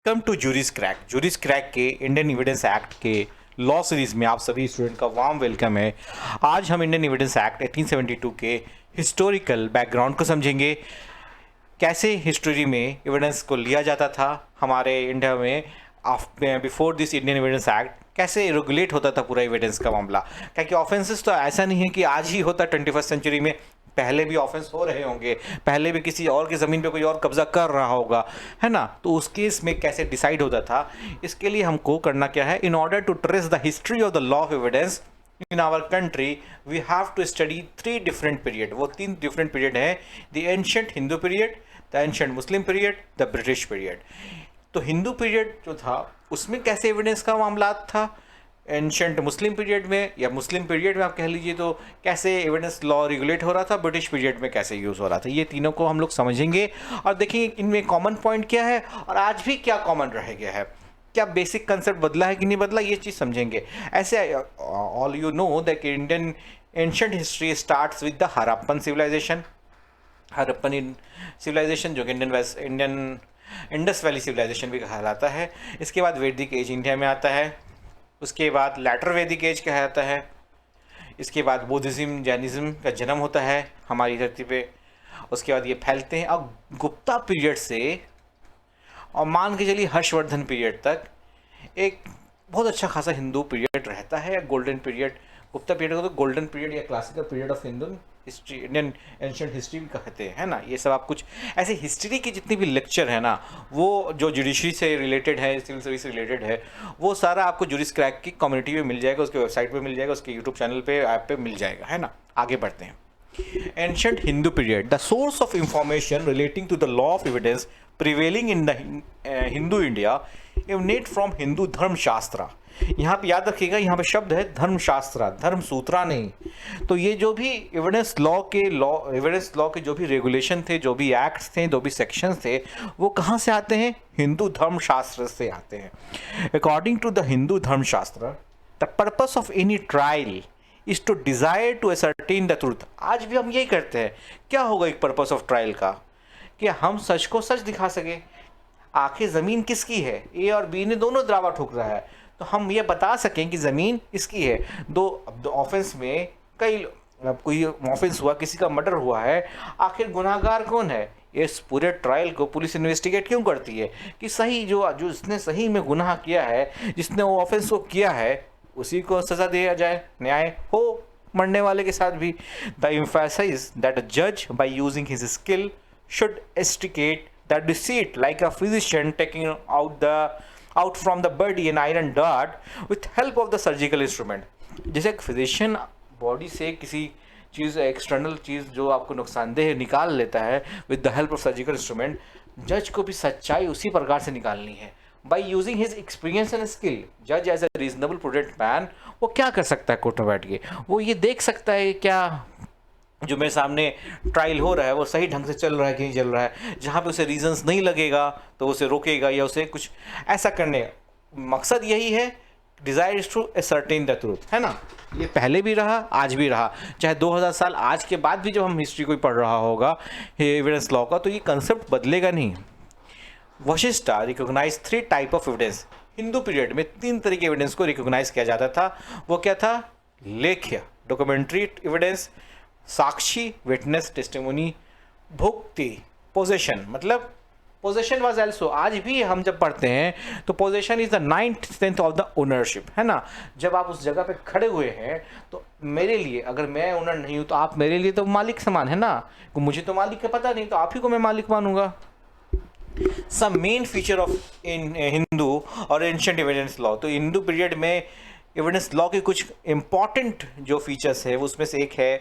Come to juris crack के Indian evidence act के law series में आप सभी स्टूडेंट का वार्म वेलकम है। आज हम इंडियन एविडेंस एक्ट 1872 के हिस्टोरिकल बैकग्राउंड को समझेंगे। कैसे हिस्ट्री में एविडेंस को लिया जाता था हमारे इंडिया में before this Indian evidence act, कैसे रेगुलेट होता था पूरा एविडेंस का मामला। क्योंकि ऑफेंसेस तो ऐसा नहीं है कि आज ही होता 21st सेंचुरी में, पहले भी ऑफेंस हो रहे होंगे, पहले भी किसी और की ज़मीन पे कोई और कब्जा कर रहा होगा, है ना। तो उस केस में कैसे डिसाइड होता था, इसके लिए हमको करना क्या है, in order to trace the history of the law of evidence in our country we have to study 3 different period. वो 3 डिफरेंट पीरियड हैं, the ancient Hindu period, the ancient Muslim period, the British period. तो Hindu period जो था उसमें कैसे evidence का मामला था, एंशिएंट मुस्लिम पीरियड में या मुस्लिम पीरियड में आप कह लीजिए तो कैसे एविडेंस लॉ रेगुलेट हो रहा था, ब्रिटिश पीरियड में कैसे यूज़ हो रहा था, ये तीनों को हम लोग समझेंगे और देखेंगे इनमें कॉमन पॉइंट क्या है और आज भी क्या कॉमन रह गया है, क्या बेसिक कंसेप्ट बदला है कि नहीं बदला, ये चीज़ समझेंगे। ऐसे all you know that Indian ancient history starts with the Harappan civilization. Harappan civilization जो कि इंडियन इंडस वैली सिविलाइजेशन भी कहलाता है। इसके बाद वैदिक एज इंडिया में आता है, उसके बाद लैटर वैदिक एज कहलाता है, इसके बाद बुद्धिज़्म जैनिज़्म का जन्म होता है हमारी धरती पे। उसके बाद ये फैलते हैं और गुप्ता पीरियड से और मान के चलिए हर्षवर्धन पीरियड तक एक बहुत अच्छा खासा हिंदू पीरियड रहता है, गोल्डन पीरियड। गुप्ता पीरियड को तो गोल्डन पीरियड या classical period of Hindu history, Indian ancient history भी कहते हैं, है ना। ये सब आप कुछ ऐसे हिस्ट्री की जितनी भी लेक्चर है ना, वो जो जुडिशरी से रिलेटेड है, सिविल सर्विस से रिलेटेड है, वो सारा आपको जूरिस क्रैक की कम्युनिटी में मिल जाएगा, उसके वेबसाइट पे मिल जाएगा, उसके यूट्यूब चैनल पे, ऐप पे मिल जाएगा, है ना। आगे बढ़ते हैं। Ancient Hindu period, the source of information relating to the law of evidence prevailing in the Hindu India emanate from Hindu धर्म शास्त्र। यहाँ पे याद रखिएगा, यहाँ पे शब्द है धर्म शास्त्र, धर्म सूत्रा नहीं। तो ये जो भी एविडेंस लॉ के जो भी रेगुलेशन थे, जो भी एक्ट्स थे, जो भी सेक्शंस थे, वो कहाँ से आते हैं? हिंदू धर्म शास्त्र से आते हैं। According to the Hindu dharma shastra, the purpose of any trial is to desire to ascertain the truth. आज भी हम यही करते हैं। क्या होगा एक पर्पस ऑफ ट्रायल का? कि हम सच को सच दिखा सके। आखिर ज़मीन किसकी है? ए और बी ने दोनों दावा ठोक रहा है, तो हम ये बता सकें कि ज़मीन इसकी है। दो ऑफेंस में कोई ऑफेंस हुआ, किसी का मर्डर हुआ है, आखिर गुनाहगार कौन है? इस पूरे ट्रायल को पुलिस इन्वेस्टिगेट क्यों करती है कि सही जो जिसने सही में गुनाह किया है, जिसने वो ऑफेंस को किया है, उसी को सजा दिया जाए, न्याय हो मरने वाले के साथ भी। द एम्फेसाइज दैट अ जज by using his skill should extricate the deceit like a physician taking out from the body an iron dart with help of the surgical instrument. जैसे एक फिजिशियन बॉडी से किसी चीज़, external चीज़ जो आपको नुकसानदेह निकाल लेता है with the help of surgical instrument, जज को भी सच्चाई उसी प्रकार से निकालनी है। By using his experience and skill, judge as a reasonable prudent man, वो क्या कर सकता है कोर्ट में बैठ के? वो ये देख सकता है क्या जो मेरे सामने ट्रायल हो रहा है वो सही ढंग से चल रहा है कि नहीं चल रहा है। जहाँ पे उसे रीजंस नहीं लगेगा तो उसे रोकेगा या उसे कुछ ऐसा करने, मकसद यही है, desire is to ascertain the truth, है ना। ये पहले भी रहा, आज भी रहा, चाहे 2000 साल आज के बाद भी जब हम हिस्ट्री कोई पढ़ रहा होगा एविडेंस लॉ का, तो ये कंसेप्ट बदलेगा नहीं। Vashishtha recognise 3 type of evidence. Hindu period में 3 तरह के एविडेंस को रिकॉग्नाइज किया जाता था। वो क्या था? लेख्य डॉक्यूमेंट्री एविडेंस, साक्षी विटनेस टेस्टिमोनी, भुक्ति पोजेशन, मतलब पोजेशन वाज आल्सो। आज भी हम जब पढ़ते हैं तो possession is the 9th सेंथ of the ownership, है ना। जब आप उस जगह पे खड़े हुए हैं तो मेरे लिए, अगर मैं ओनर नहीं हूँ तो आप मेरे लिए तो मालिक समान है ना। मुझे तो मालिक का पता नहीं, तो आप ही को मैं मालिक मानूंगा। सम मेन फीचर ऑफ इन हिंदू और एंशिएंट एविडेंस लॉ। तो हिंदू पीरियड में एविडेंस लॉ के कुछ इंपॉर्टेंट जो फीचर्स है उसमें से एक है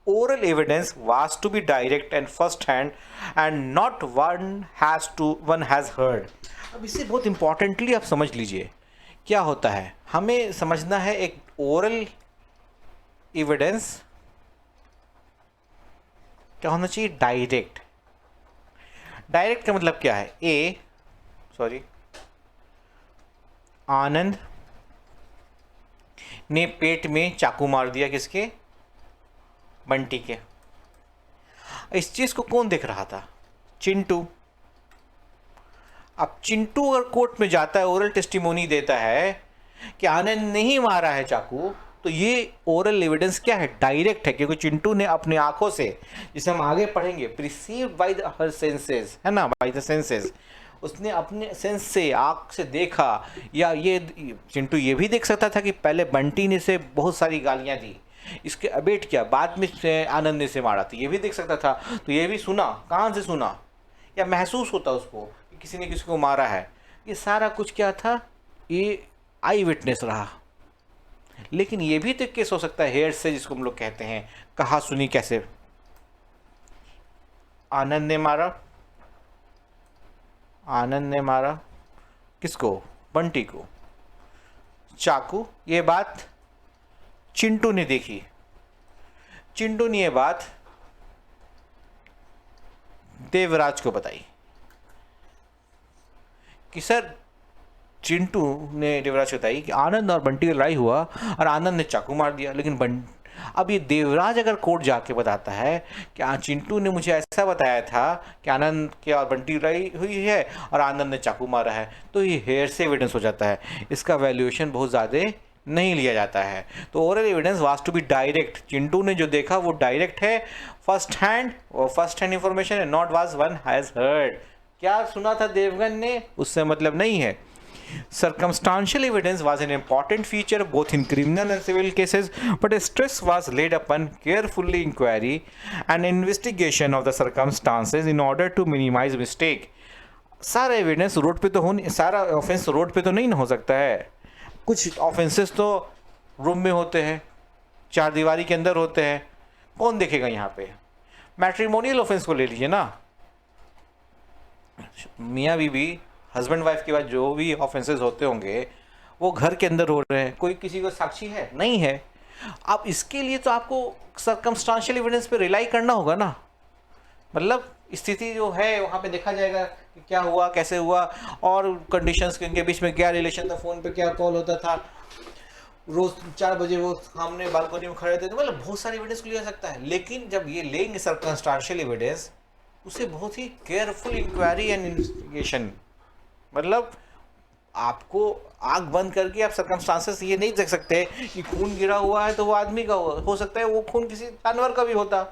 oral evidence was to be direct and first hand and not one has heard. अब इसे बहुत इंपॉर्टेंटली आप समझ लीजिए, क्या होता है हमें समझना है। एक ओरल एविडेंस क्या होना चाहिए? डायरेक्ट। डायरेक्ट का मतलब क्या है? आनंद ने पेट में चाकू मार दिया, किसके? बंटी के। इस चीज को कौन देख रहा था? चिंटू। अब चिंटू अगर कोर्ट में जाता है, ओरल टेस्टिमोनी देता है कि आनंद ने ही मारा है चाकू, तो ये ओरल एविडेंस क्या है? डायरेक्ट है, क्योंकि चिंटू ने अपनी आंखों से, जिसे हम आगे पढ़ेंगे, प्रिसीव्ड बाय हर सेंसेस, है ना, बाय द सेंसेस, उसने अपने सेंस से, आँख से देखा। या ये चिंटू ये भी देख सकता था कि पहले बंटी ने इसे बहुत सारी गालियाँ दी, इसके अबेट किया, बाद में आनंद ने इसे मारा, तो ये भी देख सकता था। तो ये भी सुना, कहाँ से सुना? या महसूस होता उसको कि किसी ने किसी को मारा है। ये सारा कुछ क्या था? ये आई विटनेस रहा। लेकिन ये भी तो एक केस हो सकता है हेयर से, जिसको हम लोग कहते हैं कहा सुनी। कैसे? आनंद ने मारा, आनंद ने मारा किसको? बंटी को, चाकू। ये बात चिंटू ने देखी, चिंटू ने ये बात देवराज को बताई कि सर, चिंटू ने देवराज को बताई कि आनंद और बंटी का लड़ाई हुआ और आनंद ने चाकू मार दिया। लेकिन अब ये देवराज अगर कोर्ट जाके बताता है कि चिंटू ने मुझे ऐसा बताया था कि आनंद के और बंटी लड़ाई हुई है और आनंद ने चाकू मारा है, तो ये हेयर से एविडेंस हो जाता है। इसका वैल्यूएशन बहुत ज़्यादा नहीं लिया जाता है। तो oral evidence was to be direct. Chintu ने जो देखा वो डायरेक्ट है, फर्स्ट हैंड इंफॉर्मेशन है, not was one has heard. क्या सुना था देवगन ने, उससे मतलब नहीं है। Circumstantial evidence was an important feature both in criminal and civil cases, but a stress was laid upon carefully inquiry and investigation of the circumstances in order to minimize mistake. सारा evidence road पे तो हो नहीं, सारा offence road पे तो नहीं हो सकता है। कुछ ऑफेंसेस तो रूम में होते हैं, चार दीवारी के अंदर होते हैं, कौन देखेगा यहाँ पे? मैट्रिमोनियल ऑफेंस को ले लीजिए ना, मियाँ बीवी, हस्बैंड वाइफ के बाद जो भी ऑफेंसेस होते होंगे वो घर के अंदर हो रहे हैं, कोई किसी को साक्षी है नहीं है। अब इसके लिए तो आपको सर्कमस्टांशियल एविडेंस पे रिलाई करना होगा ना, मतलब स्थिति जो है वहाँ पे देखा जाएगा कि क्या हुआ, कैसे हुआ, और कंडीशंस के इनके बीच में क्या रिलेशन था, फ़ोन पे क्या कॉल होता था, रोज़ 4 बजे वो सामने बालकनी में खड़े थे, तो मतलब बहुत सारे एविडेंस को लिया सकता है। लेकिन जब ये लेंगे सर्कमस्टांशियल एविडेंस, उसे बहुत ही केयरफुल इंक्वायरी एंड इन्वेस्टिगेशन, मतलब आपको आंख बंद करके आप सर्कमस्टांसेस ये नहीं देख सकते कि खून गिरा हुआ है तो वो आदमी का हो सकता है वो खून किसी जानवर का भी होता।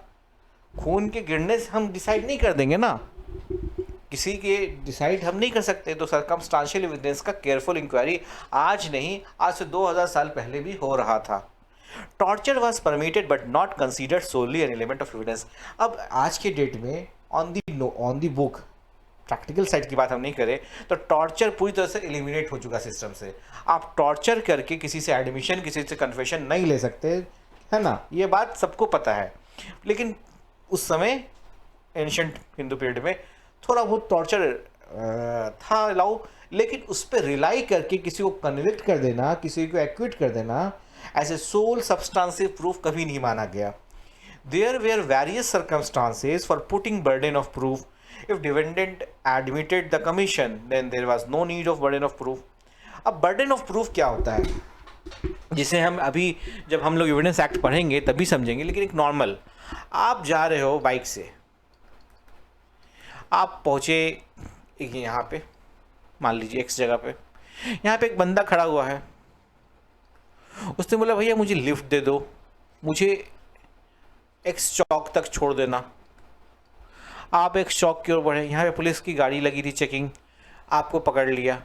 खून के गिरने से हम डिसाइड नहीं कर देंगे ना, किसी के डिसाइड हम नहीं कर सकते। तो सर्कमस्टांशियल एविडेंस का केयरफुल इंक्वायरी आज नहीं, आज से 2000 साल पहले भी हो रहा था। Torture was permitted but not considered solely an element of evidence. अब आज के डेट में on the book, practical side की बात हम नहीं करें तो टॉर्चर पूरी तरह से एलिमिनेट हो चुका सिस्टम से। आप टॉर्चर करके किसी से एडमिशन, किसी से कन्फेशन नहीं ले सकते, है ना, ये बात सबको पता है। लेकिन उस समय एंशिएंट हिंदू पीरियड में थोड़ा बहुत टॉर्चर था अलाउ, लेकिन उस पर रिलाई करके किसी को कन्विक्ट कर देना, किसी को एक्विट कर देना, ऐसे सोल सब्सटेंसिव प्रूफ कभी नहीं माना गया। There were various circumstances for putting burden of proof. If defendant admitted the commission, then there was no need of burden of proof. अब burden of proof क्या होता है, जिसे हम अभी जब हम लोग एविडेंस एक्ट पढ़ेंगे तभी समझेंगे। लेकिन एक नॉर्मल, आप जा रहे हो बाइक से, आप पहुँचे एक यहाँ पे, मान लीजिए एक्स जगह पे, यहाँ पे एक बंदा खड़ा हुआ है, उसने बोला भैया मुझे लिफ्ट दे दो, मुझे एक्स चौक तक छोड़ देना। आप एक चौक की ओर बढ़े, यहाँ पे पुलिस की गाड़ी लगी थी, चेकिंग, आपको पकड़ लिया,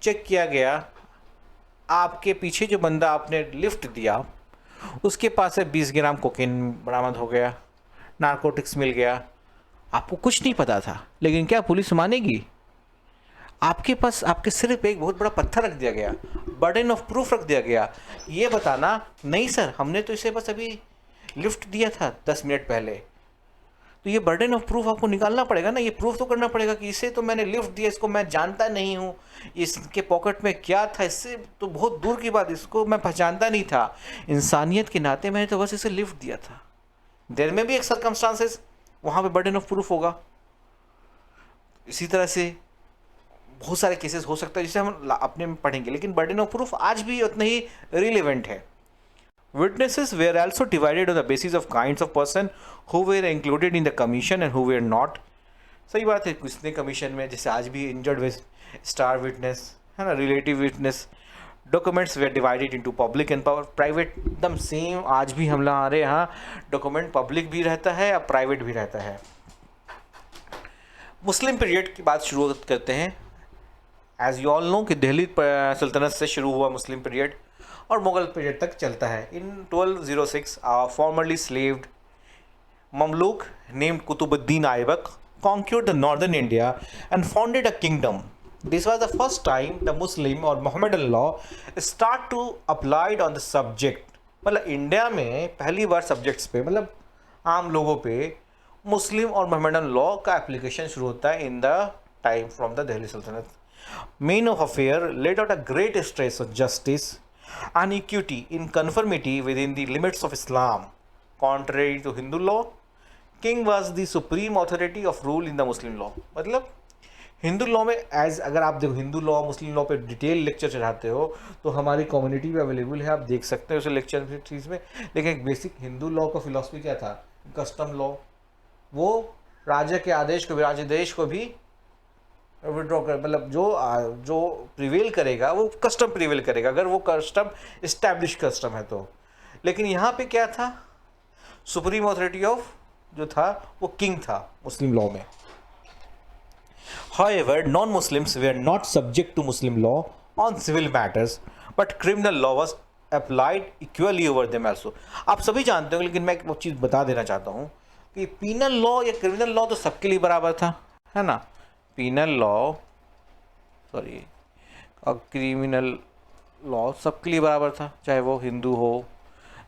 चेक किया गया, आपके पीछे जो बंदा आपने लिफ्ट दिया उसके पास से 20 ग्राम कोकेन बरामद हो गया, नारकोटिक्स मिल गया। आपको कुछ नहीं पता था, लेकिन क्या पुलिस मानेगी? आपके पास आपके सिर पे एक बहुत बड़ा पत्थर रख दिया गया, बर्डन ऑफ प्रूफ रख दिया गया, ये बताना नहीं सर हमने तो इसे बस अभी लिफ्ट दिया था 10 मिनट पहले। तो ये बर्डन ऑफ प्रूफ आपको निकालना पड़ेगा ना, ये प्रूफ तो करना पड़ेगा कि इसे तो मैंने लिफ्ट दिया, इसको मैं जानता नहीं हूँ, इसके पॉकेट में क्या था, इससे तो बहुत दूर की बात, इसको मैं पहचानता नहीं था, इंसानियत के नाते मैंने तो बस इसे लिफ्ट दिया था। देर में भी एक सर्कमस्टांसेस वहाँ पे बर्डन ऑफ प्रूफ होगा। इसी तरह से बहुत सारे केसेस हो सकता है जिसे हम अपने में पढ़ेंगे, लेकिन बर्डन ऑफ प्रूफ आज भी उतना ही रिलेवेंट है। Witnesses were also divided on the basis of kinds of person who were included in the commission and who were not. सही बात है, किसने कमीशन में, जैसे आज भी इंजर्ड स्टार विटनेस है ना, relative witness, documents were divided into public and private, एकदम सेम आज भी हमारे यहाँ डॉक्यूमेंट पब्लिक भी रहता है और प्राइवेट भी रहता है। मुस्लिम पीरियड की बात शुरुआत करते हैं। एज यू ऑल नो कि दिल्ली सल्तनत से शुरू हुआ मुस्लिम पीरियड और मुगल पीरियड तक चलता है। In 1206 formerly slaved Mamluk named Qutbuddin Aibak conquered the northern India and founded a kingdom. This was the first time the Muslim or Mohammedan law start to applied on the subject. मतलब India में पहली बार subjects पे, मतलब आम लोगों पे मुस्लिम और Mohammedan law का एप्लीकेशन शुरू होता है in the time from the Delhi सल्तनत। Men of affair laid out a great stress on justice and equity in conformity within the limits of Islam. Contrary to Hindu law, king was the supreme authority of rule in the Muslim law. मतलब Hindu law में as, अगर आप देखो Hindu law मुस्लिम law पे detail lecture चढ़ाते हो तो हमारी कम्युनिटी में अवेलेबल है, आप देख सकते हैं उसे लेक्चर चीज़ में। लेकिन बेसिक हिंदू लॉ का फिलॉसफी क्या था? कस्टम लॉ, वो राजा के आदेश को भी, राजादेश को भी विड्रॉ कर, मतलब जो प्रिवेल करेगा वो कस्टम प्रिवेल करेगा, अगर वो कस्टम इस्टेब्लिश कस्टम है तो। लेकिन यहाँ पे क्या था? सुप्रीम अथॉरिटी ऑफ जो था वो किंग था मुस्लिम लॉ में। However, non-Muslims were not subject to Muslim law on civil matters, but criminal law was applied equally over them also. आप सभी जानते हो, लेकिन मैं एक चीज़ बता देना चाहता हूँ कि पीनल लॉ या क्रिमिनल लॉ तो सबके लिए बराबर था, है ना। पीनल लॉ, सॉरी, और क्रिमिनल लॉ सबके लिए बराबर था, चाहे वो हिंदू हो,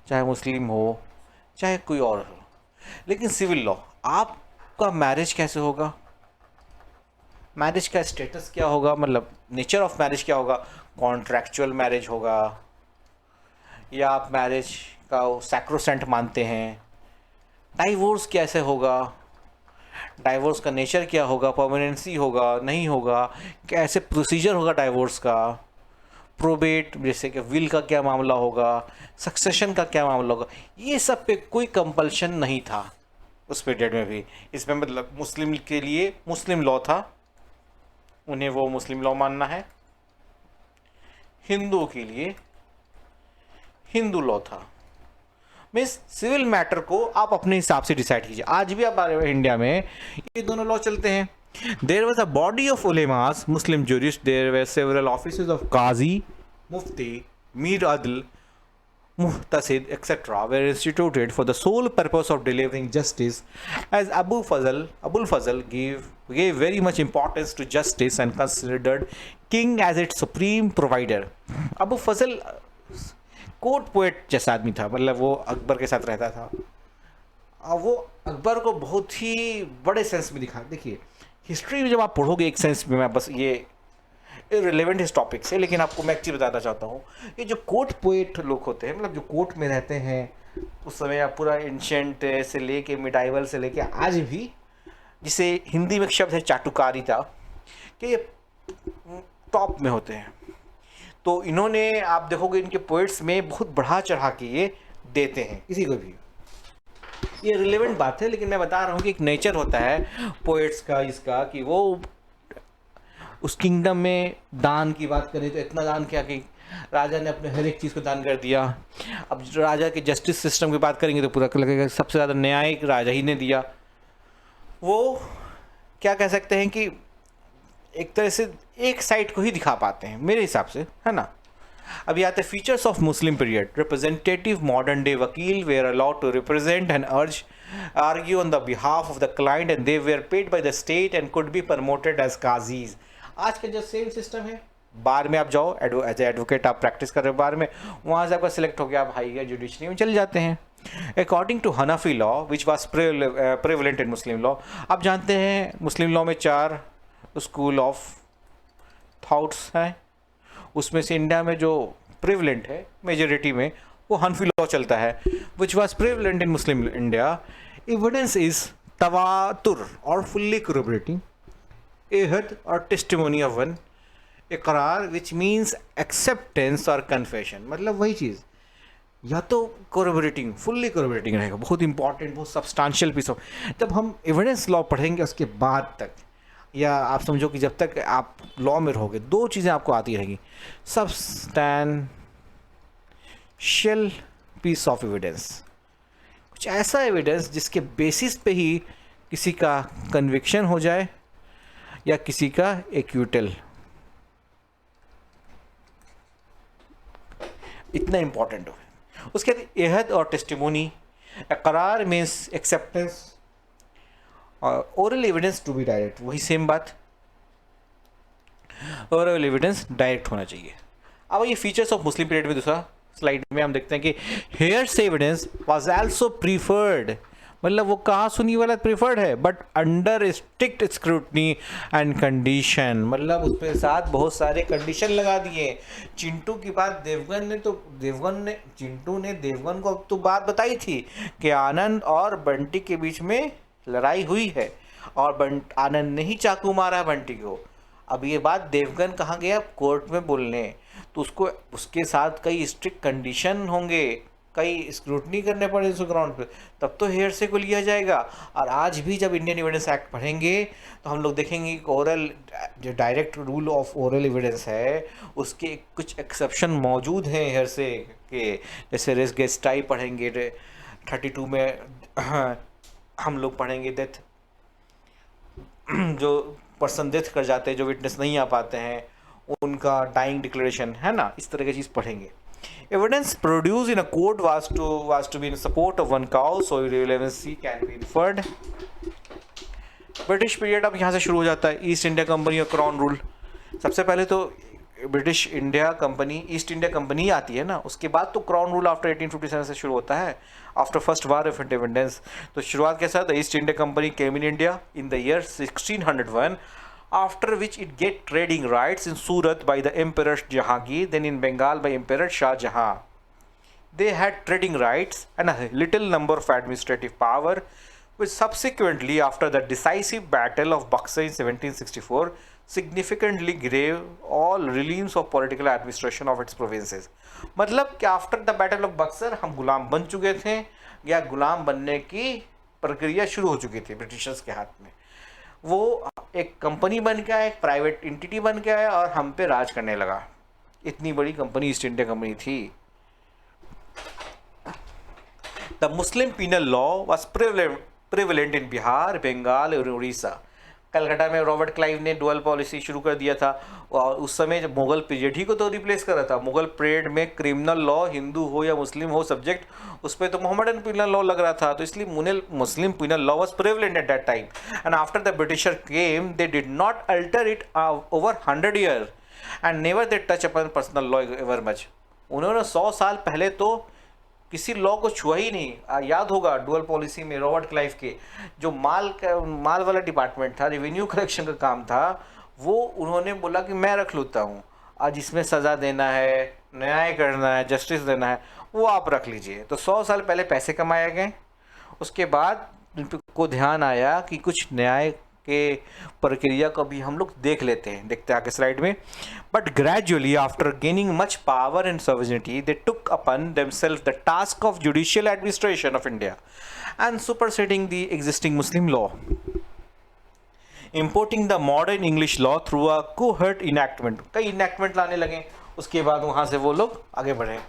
चाहे मुस्लिम हो, चाहे कोई और हो। लेकिन सिविल लॉ, आपका मैरिज कैसे होगा, मैरिज का स्टेटस क्या होगा, मतलब नेचर ऑफ मैरिज क्या होगा, कॉन्ट्रैक्चुअल मैरिज होगा या आप मैरिज का सैक्रोसेंट मानते हैं, डाइवोर्स कैसे होगा, डाइवोर्स का नेचर क्या होगा, परमानेंसी होगा नहीं होगा, कैसे प्रोसीजर होगा डाइवोर्स का, प्रोबेट जैसे कि विल का क्या मामला होगा, सक्सेशन का क्या मामला होगा, ये सब पे कोई कंपल्शन नहीं था उस पीरियड में भी। इसमें मतलब मुस्लिम के लिए मुस्लिम लॉ था, उन्हें वो मुस्लिम लॉ मानना है, हिंदुओं के लिए हिंदू लॉ था। मीन्स सिविल मैटर को आप अपने हिसाब से डिसाइड कीजिए। आज भी आप इंडिया में ये दोनों लॉ चलते हैं। There was a body of ulemas, Muslim jurists. There were several offices of Qazi, Mufti, Mir Adl, Muhtasid, etc. were instituted for the sole purpose of delivering justice. As Abul Fazl gave very much importance to justice and considered king as its supreme provider. Abu Fazl court poet जैसा आदमी था, मतलब वो अकबर के साथ रहता था। अब वो अकबर को बहुत ही बड़े सेंस में दिखा। देखिए हिस्ट्री में जब आप पढ़ोगे एक सेंस में, मैं बस ये इररिलेवेंट इस टॉपिक से, लेकिन आपको मैं एक चीज़ बताना चाहता हूँ, ये जो कोर्ट पोएट लोग होते हैं, मतलब जो कोर्ट में रहते हैं उस समय, आप पूरा एंशेंट से लेके मिडाइवल से लेके आज भी, जिसे हिंदी में एक शब्द है चाटुकारिता, कि ये टॉप में होते हैं। तो इन्होंने, आप देखोगे इनके पोएट्स में बहुत बढ़ा चढ़ा के ये देते हैं किसी को भी। ये रिलेवेंट बात है, लेकिन मैं बता रहा हूँ कि एक नेचर होता है पोएट्स का इसका, कि वो उस किंगडम में दान की बात करें तो इतना दान किया कि राजा ने अपने हर एक चीज़ को दान कर दिया। अब राजा के जस्टिस सिस्टम की बात करेंगे तो पूरा लगेगा सबसे ज़्यादा न्याय राजा ही ने दिया। वो क्या कह सकते हैं कि एक तरह से एक साइड को ही दिखा पाते हैं मेरे हिसाब से, है ना। अभी आते हैं features of Muslim period. Representative modern day vakil were allowed to represent and urge argue on the behalf of the client and they were paid by the state and could be promoted as qazis. आज का जो same system है, बार में आप जाओ as advocate, आप practice कर रहे हो बार में, वहाँ से आपका सिलेक्ट हो गया, आप हाई या जुडिशरी में चले जाते हैं। According to Hanafi law which was prevalent in Muslim law, आप जानते हैं मुस्लिम लॉ में 4 स्कूल ऑफ थॉट्स हैं, उसमें से इंडिया में जो प्रिवलेंट है मेजोरिटी में वो हनफी लॉ चलता है, which was prevalent in Muslim India. Evidence is तवातुर और फुल्ली corroborating एहद और टेस्टिमोनी ऑफ वन, इकरार विच मीन्स एक्सेप्टेंस और कन्फेशन, मतलब वही चीज़ या तो कोरोबरेटिंग, फुल्ली कोरोबरेटिंग रहेगा, बहुत इंपॉर्टेंट, बहुत सब्सटेंशियल पीस ऑफ। जब हम एविडेंस लॉ पढ़ेंगे उसके बाद तक, या आप समझो कि जब तक आप लॉ में रहोगे, दो चीज़ें आपको आती रहेंगी, सब्सटेंशियल पीस ऑफ एविडेंस, कुछ ऐसा एविडेंस जिसके बेसिस पे ही किसी का कन्विक्शन हो जाए या किसी का एक्यूटल, इतना इंपॉर्टेंट हो। उसके बाद एहद और टेस्टिमोनी, इकरार मीन्स एक्सेप्टेंस, और oral evidence to be direct, वही सेम बात, ओरल एविडेंस डायरेक्ट होना चाहिए। अब ये फीचर्स ऑफ मुस्लिम पीरियड में दूसरा स्लाइड में हम देखते हैं कि hairs evidence was also preferred, मतलब वो कहा सुनी वाला प्रीफर्ड है, but under strict scrutiny and condition, मतलब उसके साथ बहुत सारे कंडीशन लगा दिए। चिंटू की बात चिंटू ने देवगन को अब तो बात बताई थी कि आनंद और बंटी के बीच में लड़ाई हुई है और आनंद ने ही चाकू मारा बंटी को। अब ये बात देवगन कहाँ गया कोर्ट में बोलने, तो उसको उसके साथ कई स्ट्रिक्ट कंडीशन होंगे, कई स्क्रूटनी करने पड़े उस ग्राउंड पे, तब तो हेयर से को लिया जाएगा। और आज भी जब इंडियन एविडेंस एक्ट पढ़ेंगे तो हम लोग देखेंगे कि ओरल जो direct rule of oral evidence है उसके कुछ एक्सेप्शन मौजूद हैं हेयर से के, जैसे रेस गेस्टाई पढ़ेंगे 32 में हम लोग पढ़ेंगे डेथ, जो पर्सन डेथ कर जाते हैं, जो विटनेस नहीं आ पाते हैं, उनका डाइंग डिक्लेरेशन है ना, इस तरह की चीज़ पढ़ेंगे। Evidence produced in a court was to be in support of one cow, so irrelevancy can be inferred. British period अब यहाँ से शुरू हो जाता है, ईस्ट इंडिया कंपनी और क्राउन रूल। सबसे पहले तो British India company, East India company आती है ना, उसके बाद तो क्राउन रूल आफ्टर 1857 से शुरू होता है, after first war of independence. तो शुरुआत कैसा था, east India company came in India in the year 1601, after which it get trading rights in Surat by the Emperor Jahangir, then in Bengal by Emperor Shah Jahan. They had trading rights and a little number of administrative power, which subsequently, after the decisive Battle of Buxar in 1764, significantly gave all realms of political administration of its provinces. मतलब कि after the battle of Buxar हम गुलाम बन चुके थे, या गुलाम बनने की प्रक्रिया शुरू हो चुकी थी ब्रिटिशर्स के हाथ में। वो एक कंपनी बन के आया, एक प्राइवेट एंटिटी बन के आया और हम पे राज करने लगा। इतनी बड़ी कंपनी ईस्ट इंडिया कंपनी थी। The Muslim penal law was prevalent in Bihar, Bengal और उड़ीसा। कलकत्ता में रॉबर्ट क्लाइव ने डुअल पॉलिसी शुरू कर दिया था, और उस समय जब मुगल पीरियड ही को तो रिप्लेस कर रहा था। मुगल पीरियड में क्रिमिनल लॉ, हिंदू हो या मुस्लिम हो सब्जेक्ट, उस पर तो मोहम्मदन पिनल लॉ लग रहा था, तो इसलिए Muslim penal law was prevalent at that time, and after the Britisher came they did not alter it over 100 year and never they touch upon personal law ever much. उन्होंने 100 साल पहले तो किसी लॉ को छुआ ही नहीं। याद होगा डुअल पॉलिसी में रॉबर्ट क्लाइव के जो माल वाला डिपार्टमेंट था, रेवेन्यू कलेक्शन का काम था, वो उन्होंने बोला कि मैं रख लेता हूँ, आज इसमें सज़ा देना है, न्याय करना है, जस्टिस देना है, वो आप रख लीजिए। तो 100 साल पहले पैसे कमाए गए, उसके बाद को ध्यान आया कि कुछ न्याय के प्रक्रिया को भी हम लोग देख लेते हैं, देखते हैं आगे स्लाइड में। But gradually after gaining much power and sovereignty they took upon themselves the task of judicial administration of India and superseding the existing Muslim law, importing the modern English law through a cohort enactment। कई enactment लाने लगे, उसके बाद वहाँ से वो लोग आगे बढ़े।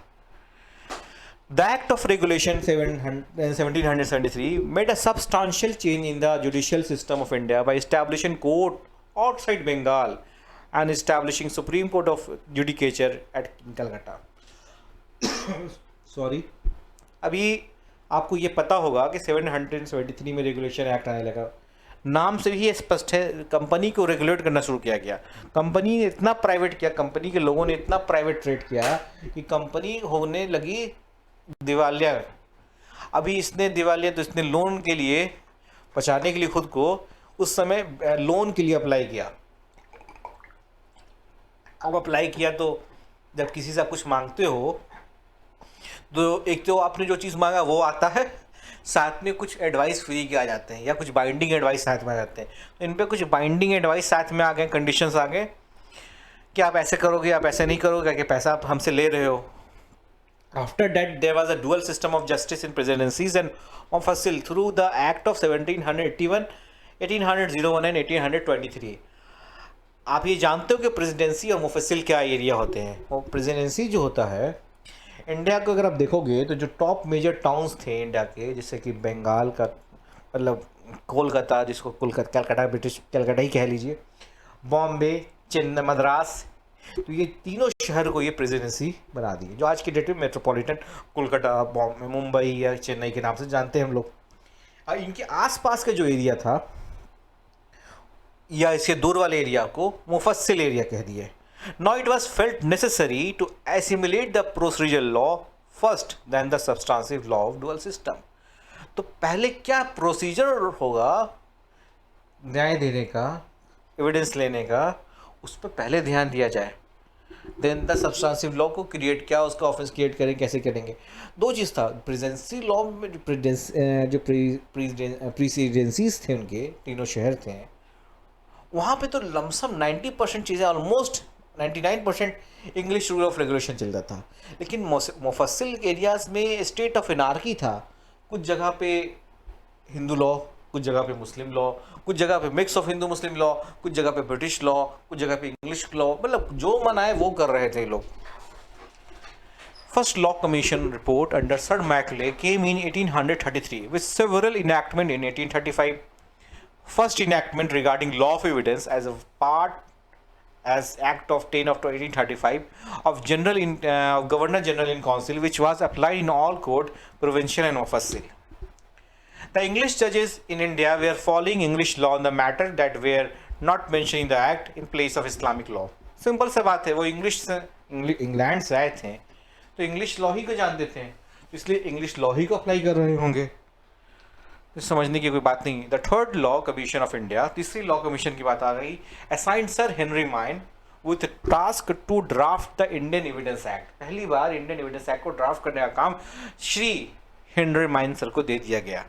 The Act of Regulation 1773 made a substantial change in the judicial system of India by establishing court outside Bengal and establishing Supreme Court of Judicature at Calcutta। Sorry, अभी आपको ये पता होगा कि 773 में रेगुलेशन एक्ट आने लगा। नाम से ही स्पष्ट है, कंपनी को रेगुलेट करना शुरू किया गया। कंपनी ने इतना प्राइवेट किया, कंपनी के लोगों ने इतना प्राइवेट ट्रेड किया कि कंपनी होने लगी दिवालिया। अभी इसने दिवालिया, तो इसने लोन के लिए बचाने के लिए खुद को उस समय लोन के लिए अप्लाई किया। अब अप्लाई किया तो जब किसी से आप कुछ मांगते हो तो एक तो आपने जो चीज़ मांगा वो आता है, साथ में कुछ एडवाइस फ्री के आ जाते हैं या कुछ बाइंडिंग एडवाइस साथ में आ जाते हैं। तो इन पे कुछ बाइंडिंग एडवाइस साथ में आ गए, कंडीशंस आ गए कि आप ऐसे करोगे, आप ऐसे नहीं करोगे, कि पैसा आप हमसे ले रहे हो। After that, there was a dual system of justice in presidencies and Mufassal through the Act of 1781, 1801 and 1823. आप ये जानते हो कि प्रेसिडेंसी और मुफस्सिल क्या एरिया होते हैं? वो प्रेसिडेंसी जो होता है, इंडिया को अगर आप देखोगे तो जो टॉप मेजर टाउन्स थे इंडिया के, जैसे कि बंगाल का मतलब कोलकाता, जिसको कोलकाता कलकत्ता ब्रिटिश कलकत्ता ही कह लीजिए, बॉम्बे, चेन्नई, मद्रास, तो ये तीनों शहर को ये प्रेसिडेंसी बना दी, जो आज की डेट में मेट्रोपॉलिटन कोलकाता, बॉम्बे, मुंबई या चेन्नई के नाम से जानते हैं हम लोग। और इनके आसपास का जो एरिया था या इसके दूर वाले एरिया को मुफस्सिल एरिया कह दिए। Now it was felt necessary to assimilate the procedural law first then the substantive law of dual system. तो पहले क्या प्रोसीजर होगा न्याय देने का, एविडेंस लेने का, उस पर पहले ध्यान दिया जाए, देन द सब्सटेंसिव लॉ को क्रिएट किया, उसका ऑफेंस क्रिएट करें, कैसे करेंगे। दो चीज़ था, प्रेसिडेंसी लॉ में जो प्रेसिडेंसीज थे उनके तीनों शहर थे, वहाँ पे तो लमसम 90% चीज़ें, almost 99% English rule of regulation चलता था। लेकिन मुफस्सिल एरियाज़ में स्टेट ऑफ एनार्की था। कुछ जगह पे हिंदू लॉ, कुछ जगह पे मुस्लिम लॉ, कुछ जगह पे mix of Hindu Muslim law, कुछ जगह पे ब्रिटिश लॉ, कुछ जगह पे इंग्लिश लॉ, मतलब जो मन आए वो कर रहे थे लोग। First law commission report under sir McClay came in 1833 with several enactment in 1835. First enactment regarding law of evidence as a part as Act of 10 of 1835 of Governor General in Council, which was applied in all court, provincial and mufassil. The English judges in India were following English law on the matter that were not mentioning the act in place of Islamic law. Simple सा बात है, वो England से आए थे तो English law ही को जानते थे, तो इसलिए इंग्लिश लॉ ही को अप्लाई कर रहे होंगे, समझने की कोई बात नहीं। The third law commission of India, तीसरी लॉ कमीशन की बात आ गई, assigned sir Henry Maine with task to draft the Indian evidence act. पहली बार इंडियन एविडेंस एक्ट को ड्राफ्ट करने का काम श्री हेनरी माइन सर को दे दिया गया।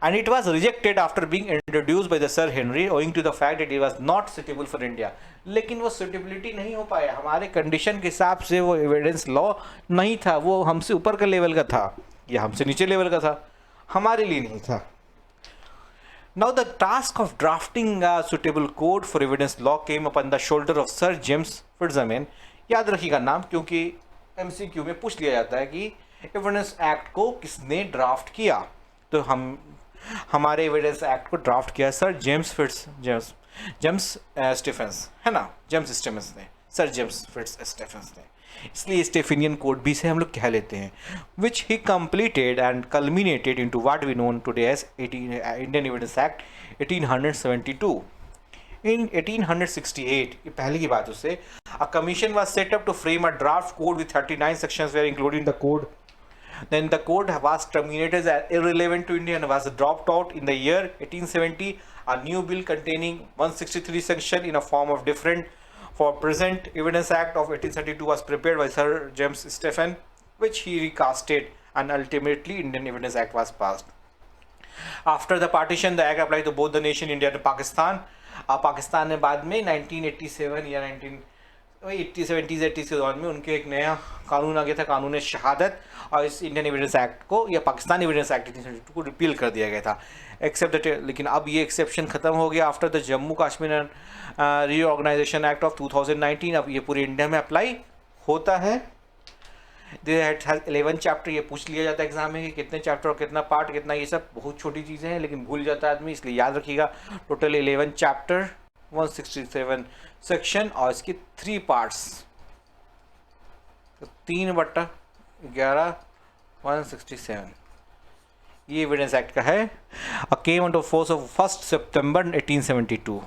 And it was rejected after being introduced by the Sir Henry owing to the fact that it was not suitable for India. लेकिन वो suitability नहीं हो पाया, हमारे कंडीशन के हिसाब से वो एविडेंस लॉ नहीं था, वो हमसे ऊपर का लेवल का था या हमसे नीचे लेवल का था, हमारे लिए नहीं था। Now the task of drafting a suitable code for evidence law came upon the shoulder of Sir James Fitzgerald। याद रखिएगा नाम, क्योंकि MCQ में पूछ लिया जाता है कि एविडेंस एक्ट को किसने ड्राफ्ट किया। तो हमारे एविडेंस एक्ट को ड्राफ्ट किया सर जेम्स स्टीफेंस, है ना, जेम्स स्टीफेंस ने, सर जेम्स स्टीफेंस ने, इसलिए स्टेफेनियन कोड भी से हम लोग कह लेते हैं, which he completed and culminated into what we known today as Indian evidence act 1872। In 1868, ये पहले की बात उससे, a commission was set up to frame a draft code with 39 sections were included in the code. Then the code was terminated as irrelevant to India and was dropped out in the year 1870. A new bill containing 163 sections in a form of different for present Evidence Act of 1832 was prepared by Sir James Stephen, which he recasted, and ultimately Indian Evidence Act was passed. After the partition, the act applied to both the nation India and Pakistan. Pakistan ने बाद में 1987 या 1980 के दौरान में उनके एक नया कानून आ गया था, कानून शहादत, और इस इंडियन एविडेंस एक्ट को या पाकिस्तान एविडेंस एक्ट 1872 को रिपील कर दिया गया था, एक्सेप्ट दैट। लेकिन अब ये एक्सेप्शन खत्म हो गया after the Jammu Kashmir reorganisation act of 2019। अब ये पूरे इंडिया में अप्लाई होता है। दे हैज 11 चैप्टर, ये पूछ लिया जाता है एग्जाम में कि कितने चैप्टर और कितना पार्ट कितना, ये सब बहुत छोटी चीज़ें हैं लेकिन भूल जाता है आदमी, इसलिए याद रखिएगा टोटल 11 चैप्टर, 167 सेक्शन और इसके 3 पार्ट्स, तो 3/11 167 ये एविडेंस एक्ट का है। Came on to force of 1 September 1872,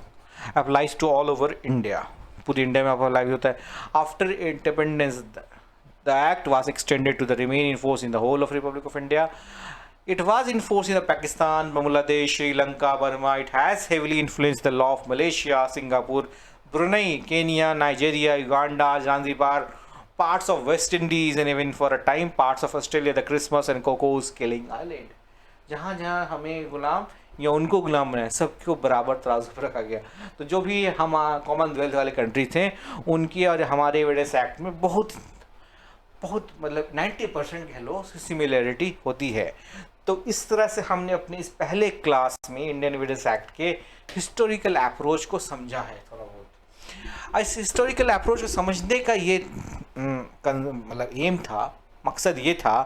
applies to all over India, पूरी इंडिया में अप्लाई होता है। After independence the act was extended to the remain in force in the whole of Republic of India. It was in force in Pakistan, Bangladesh, Sri Lanka, Burma. It has heavily influenced the law of Malaysia, Singapore, Brunei, Kenya, Nigeria, Uganda, Zanzibar, parts of West Indies, and even for a time parts of Australia, the Christmas and Cocos Killing Island. जहाँ जहाँ हमें गुलाम या उनको गुलाम बनाए, सबको बराबर तराजू पर रखा गया। तो जो भी हम कॉमनवेल्थ वाले कंट्री थे उनकी और हमारे एविडेंस एक्ट में बहुत बहुत मतलब 90% कह लो सिमिलैरिटी होती है। तो इस तरह से हमने अपने इस पहले क्लास में इंडियन एविडेंस एक्ट के हिस्टोरिकल अप्रोच को समझा है थोड़ा बहुत। इस हिस्टोरिकल अप्रोच को समझने का ये मतलब एम था, मकसद ये था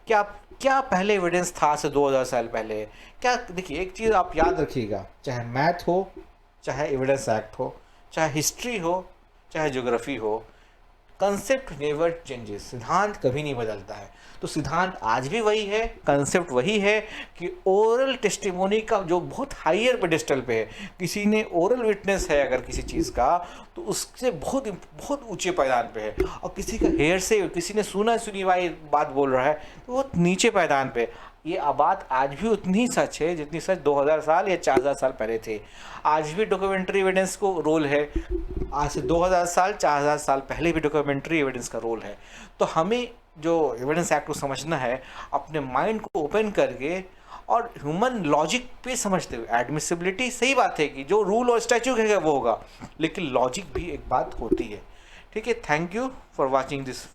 कि आप क्या पहले एविडेंस था से 2000 साल पहले क्या। देखिए एक चीज़ आप याद रखिएगा, चाहे मैथ हो, चाहे एविडेंस एक्ट हो, चाहे हिस्ट्री हो, चाहे ज्योग्राफी हो, कंसेप्ट नेवर चेंजेस, सिद्धांत कभी नहीं बदलता है। तो सिद्धांत आज भी वही है, कंसेप्ट वही है कि ओरल टेस्टिमोनी का जो बहुत हायर पेडेस्टल पे है, किसी ने ओरल विटनेस है अगर किसी चीज़ का, तो उससे बहुत बहुत ऊंचे पायदान पे है। और किसी का हेयर से किसी ने सुना सुनी हुई बात बोल रहा है तो बहुत नीचे पायदान पे। ये बात आज भी उतनी ही सच है जितनी सच 2000 साल या 4000 साल पहले थे। आज भी डॉक्यूमेंट्री एविडेंस को रोल है, आज से 2000 साल 4000 साल पहले भी डॉक्यूमेंट्री एविडेंस का रोल है। तो हमें जो एविडेंस एक्ट को समझना है अपने माइंड को ओपन करके और ह्यूमन लॉजिक पे समझते हुए। एडमिसिबिलिटी सही बात है कि जो रूल और स्टैच्यू कहेगा वो होगा, लेकिन लॉजिक भी एक बात होती है। ठीक है, thank you for watching this.